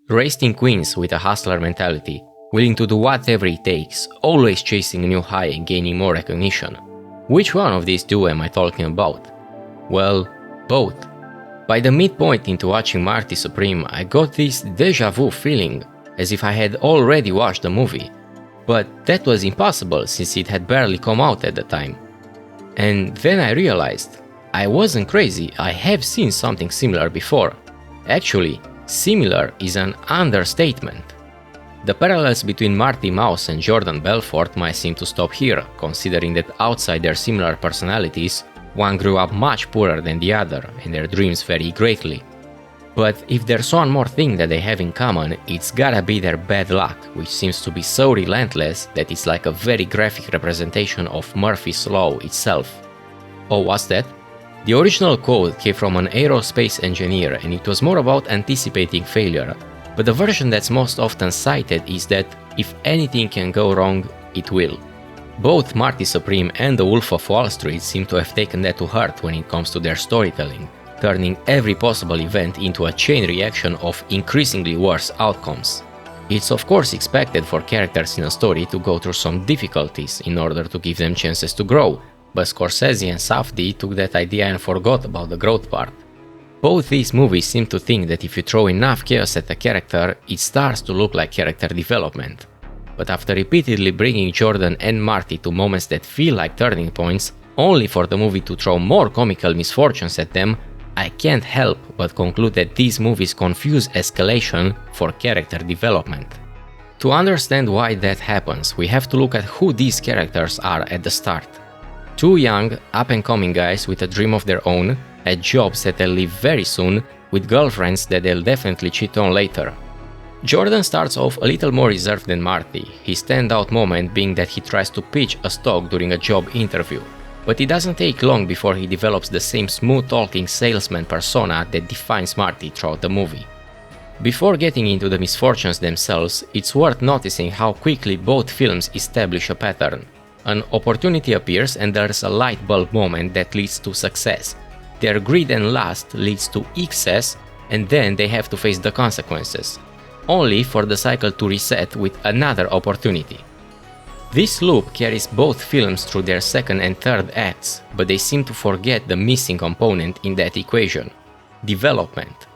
Raised in Queens with a hustler mentality, willing to do whatever it takes, always chasing a new high and gaining more recognition. Which one of these two am I talking about? Well, both. By the midpoint into watching Marty Supreme, I got this deja vu feeling, as if I had already watched the movie. But that was impossible since it had barely come out at the time. And then I realized, I wasn't crazy, I have seen something similar before. Actually, similar is an understatement. The parallels between Marty Mouse and Jordan Belfort might seem to stop here, considering that outside their similar personalities, one grew up much poorer than the other and their dreams vary greatly. But if there's one more thing that they have in common, it's gotta be their bad luck, which seems to be so relentless that it's like a very graphic representation of Murphy's Law itself. Oh, what's that? The original quote came from an aerospace engineer and it was more about anticipating failure, but the version that's most often cited is that if anything can go wrong, it will. Both Marty Supreme and The Wolf of Wall Street seem to have taken that to heart when it comes to their storytelling, turning every possible event into a chain reaction of increasingly worse outcomes. It's of course expected for characters in a story to go through some difficulties in order to give them chances to grow, but Scorsese and Safdie took that idea and forgot about the growth part. Both these movies seem to think that if you throw enough chaos at a character, it starts to look like character development. But after repeatedly bringing Jordan and Marty to moments that feel like turning points, only for the movie to throw more comical misfortunes at them, I can't help but conclude that these movies confuse escalation for character development. To understand why that happens, we have to look at who these characters are at the start. Two young, up-and-coming guys with a dream of their own, at jobs that they'll leave very soon, with girlfriends that they'll definitely cheat on later. Jordan starts off a little more reserved than Marty, his standout moment being that he tries to pitch a stock during a job interview. But it doesn't take long before he develops the same smooth-talking salesman persona that defines Marty throughout the movie. Before getting into the misfortunes themselves, it's worth noticing how quickly both films establish a pattern. An opportunity appears and there's a light bulb moment that leads to success. Their greed and lust leads to excess, and then they have to face the consequences, only for the cycle to reset with another opportunity. This loop carries both films through their second and third acts, but they seem to forget the missing component in that equation: development.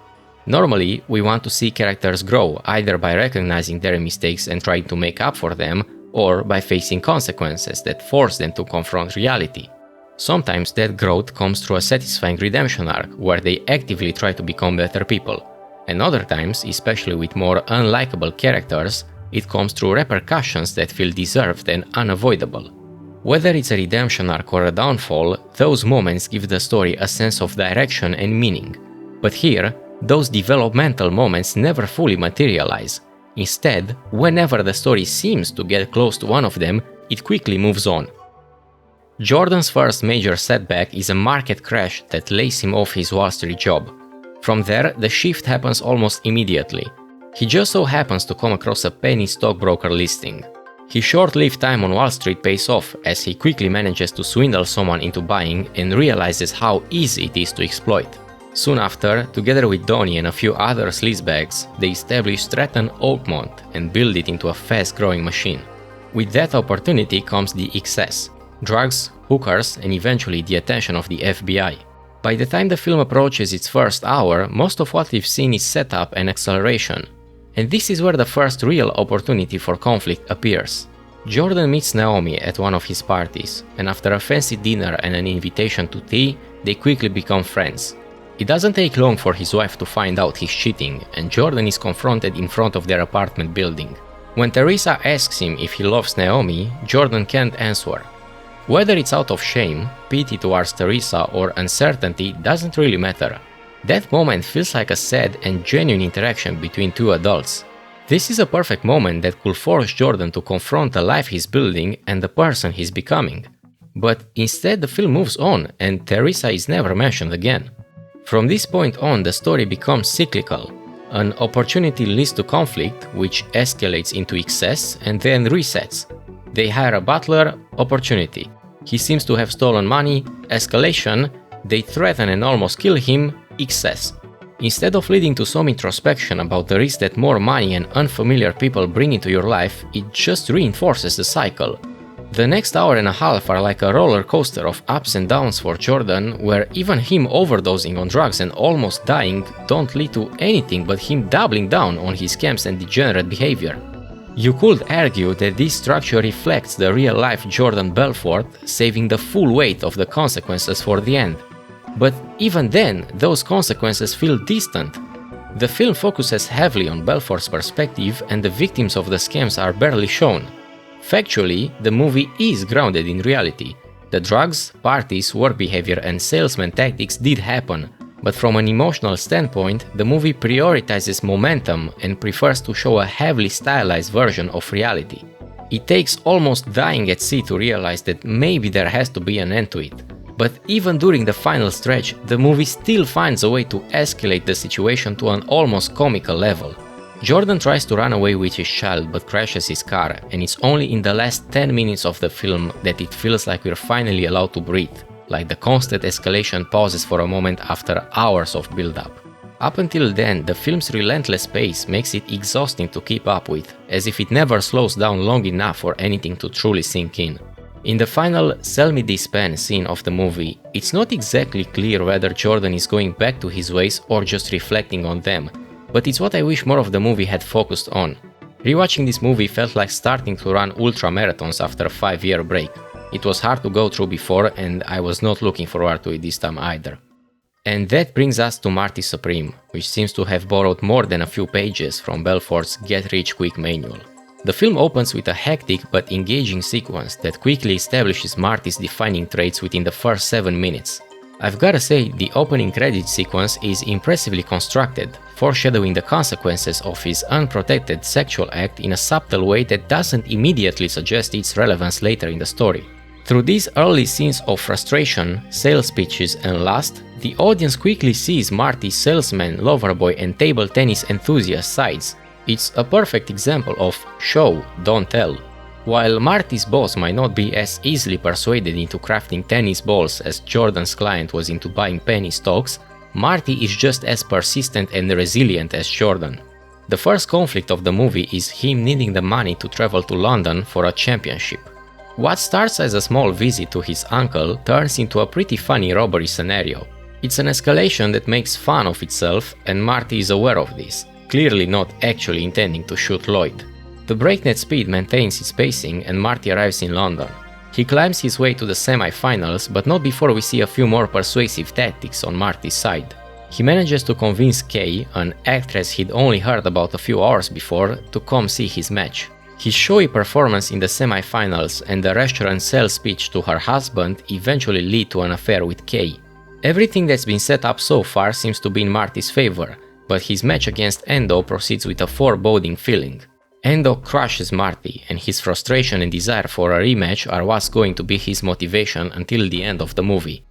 Normally, we want to see characters grow either by recognizing their mistakes and trying to make up for them, or by facing consequences that force them to confront reality. Sometimes that growth comes through a satisfying redemption arc, where they actively try to become better people. And other times, especially with more unlikable characters, it comes through repercussions that feel deserved and unavoidable. Whether it's a redemption arc or a downfall, those moments give the story a sense of direction and meaning. But here, those developmental moments never fully materialize. Instead, whenever the story seems to get close to one of them, it quickly moves on. Jordan's first major setback is a market crash that lays him off his Wall Street job. From there, the shift happens almost immediately. He just so happens to come across a penny stockbroker listing. His short-lived time on Wall Street pays off as he quickly manages to swindle someone into buying and realizes how easy it is to exploit. Soon after, together with Donnie and a few other sleazebags, they establish Stratton Oakmont and build it into a fast-growing machine. With that opportunity comes the excess: drugs, hookers, and eventually the attention of the FBI. By the time the film approaches its first hour, most of what we've seen is setup and acceleration. And this is where the first real opportunity for conflict appears. Jordan meets Naomi at one of his parties, and after a fancy dinner and an invitation to tea, they quickly become friends. It doesn't take long for his wife to find out he's cheating, and Jordan is confronted in front of their apartment building. When Teresa asks him if he loves Naomi, Jordan can't answer. Whether it's out of shame, pity towards Teresa, or uncertainty doesn't really matter. That moment feels like a sad and genuine interaction between two adults. This is a perfect moment that could force Jordan to confront the life he's building and the person he's becoming. But instead the film moves on and Teresa is never mentioned again. From this point on, the story becomes cyclical. An opportunity leads to conflict, which escalates into excess and then resets. They hire a butler, opportunity. He seems to have stolen money, escalation. They threaten and almost kill him, excess. Instead of leading to some introspection about the risk that more money and unfamiliar people bring into your life, it just reinforces the cycle. The next hour and a half are like a roller coaster of ups and downs for Jordan, where even him overdosing on drugs and almost dying don't lead to anything but him doubling down on his scams and degenerate behavior. You could argue that this structure reflects the real-life Jordan Belfort, saving the full weight of the consequences for the end. But even then, those consequences feel distant. The film focuses heavily on Belfort's perspective and the victims of the scams are barely shown. Factually, the movie is grounded in reality. The drugs, parties, work behavior and salesman tactics did happen, but from an emotional standpoint, the movie prioritizes momentum and prefers to show a heavily stylized version of reality. It takes almost dying at sea to realize that maybe there has to be an end to it. But even during the final stretch, the movie still finds a way to escalate the situation to an almost comical level. Jordan tries to run away with his child but crashes his car, and it's only in the last 10 minutes of the film that it feels like we're finally allowed to breathe, like the constant escalation pauses for a moment after hours of build-up. Up until then, the film's relentless pace makes it exhausting to keep up with, as if it never slows down long enough for anything to truly sink in. In the final "Sell me this pen" scene of the movie, it's not exactly clear whether Jordan is going back to his ways or just reflecting on them, but it's what I wish more of the movie had focused on. Rewatching this movie felt like starting to run ultra marathons after a 5-year break. It was hard to go through before and I was not looking forward to it this time either. And that brings us to Marty Supreme, which seems to have borrowed more than a few pages from Belfort's Get-Rich-Quick manual. The film opens with a hectic but engaging sequence that quickly establishes Marty's defining traits within the first 7 minutes. I've gotta say, the opening credits sequence is impressively constructed, foreshadowing the consequences of his unprotected sexual act in a subtle way that doesn't immediately suggest its relevance later in the story. Through these early scenes of frustration, sales pitches and lust, the audience quickly sees Marty's salesman, loverboy and table tennis enthusiast sides. It's a perfect example of show, don't tell. While Marty's boss might not be as easily persuaded into crafting tennis balls as Jordan's client was into buying penny stocks, Marty is just as persistent and resilient as Jordan. The first conflict of the movie is him needing the money to travel to London for a championship. What starts as a small visit to his uncle turns into a pretty funny robbery scenario. It's an escalation that makes fun of itself and Marty is aware of this, clearly not actually intending to shoot Lloyd. The breakneck speed maintains its pacing and Marty arrives in London. He climbs his way to the semi-finals, but not before we see a few more persuasive tactics on Marty's side. He manages to convince Kay, an actress he'd only heard about a few hours before, to come see his match. His showy performance in the semi-finals and the restaurant sales pitch to her husband eventually lead to an affair with Kay. Everything that's been set up so far seems to be in Marty's favor, but his match against Endo proceeds with a foreboding feeling. Endo crushes Marty, and his frustration and desire for a rematch are what's going to be his motivation until the end of the movie.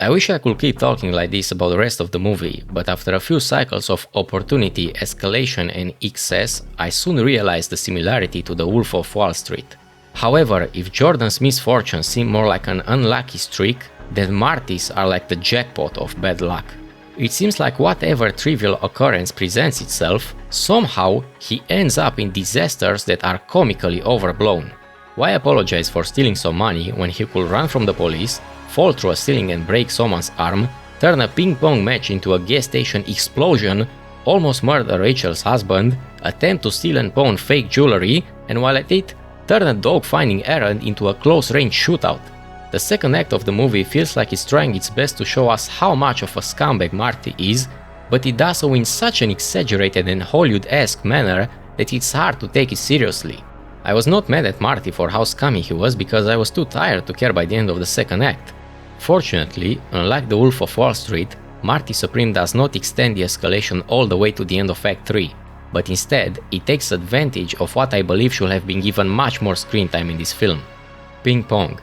I wish I could keep talking like this about the rest of the movie, but after a few cycles of opportunity, escalation and excess, I soon realized the similarity to the Wolf of Wall Street. However, if Jordan's misfortunes seem more like an unlucky streak, then Marty's are like the jackpot of bad luck. It seems like whatever trivial occurrence presents itself, somehow he ends up in disasters that are comically overblown. Why apologize for stealing some money when he could run from the police, fall through a ceiling and break someone's arm, turn a ping-pong match into a gas station explosion, almost murder Rachel's husband, attempt to steal and pawn fake jewelry, and while at it, turn a dog-finding errand into a close-range shootout? The second act of the movie feels like it's trying its best to show us how much of a scumbag Marty is, but it does so in such an exaggerated and Hollywood-esque manner that it's hard to take it seriously. I was not mad at Marty for how scummy he was because I was too tired to care by the end of the second act. Fortunately, unlike the Wolf of Wall Street, Marty Supreme does not extend the escalation all the way to the end of Act 3, but instead it takes advantage of what I believe should have been given much more screen time in this film: ping pong.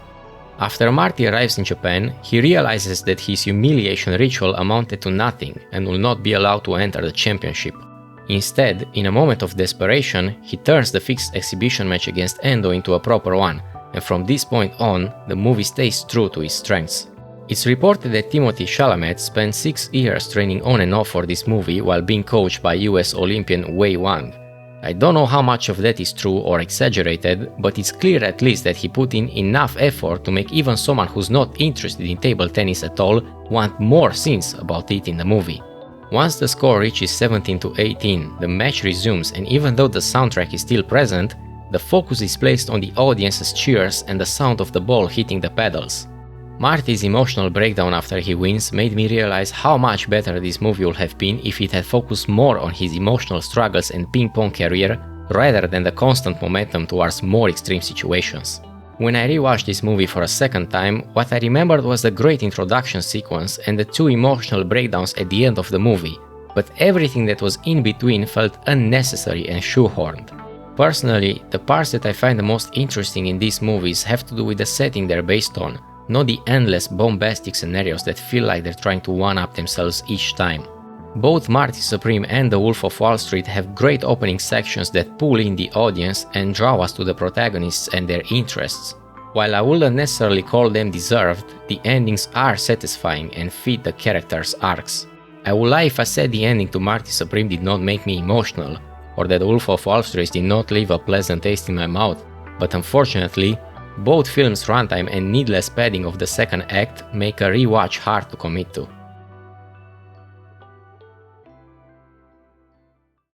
After Marty arrives in Japan, he realizes that his humiliation ritual amounted to nothing and will not be allowed to enter the championship. Instead, in a moment of desperation, he turns the fixed exhibition match against Endo into a proper one, and from this point on, the movie stays true to its strengths. It's reported that Timothée Chalamet spent 6 years training on and off for this movie while being coached by US Olympian Wei Wang. I don't know how much of that is true or exaggerated, but it's clear at least that he put in enough effort to make even someone who's not interested in table tennis at all want more scenes about it in the movie. Once the score reaches 17-18, the match resumes, and even though the soundtrack is still present, the focus is placed on the audience's cheers and the sound of the ball hitting the pedals. Marty's emotional breakdown after he wins made me realize how much better this movie would have been if it had focused more on his emotional struggles and ping-pong career rather than the constant momentum towards more extreme situations. When I rewatched this movie for a second time, what I remembered was the great introduction sequence and the 2 emotional breakdowns at the end of the movie, but everything that was in between felt unnecessary and shoehorned. Personally, the parts that I find the most interesting in these movies have to do with the setting they're based on, not the endless bombastic scenarios that feel like they're trying to one-up themselves each time. Both Marty Supreme and The Wolf of Wall Street have great opening sections that pull in the audience and draw us to the protagonists and their interests. While I wouldn't necessarily call them deserved, the endings are satisfying and fit the characters' arcs. I would lie if I said the ending to Marty Supreme did not make me emotional, or that The Wolf of Wall Street did not leave a pleasant taste in my mouth, but unfortunately, both films' runtime and needless padding of the second act make a rewatch hard to commit to.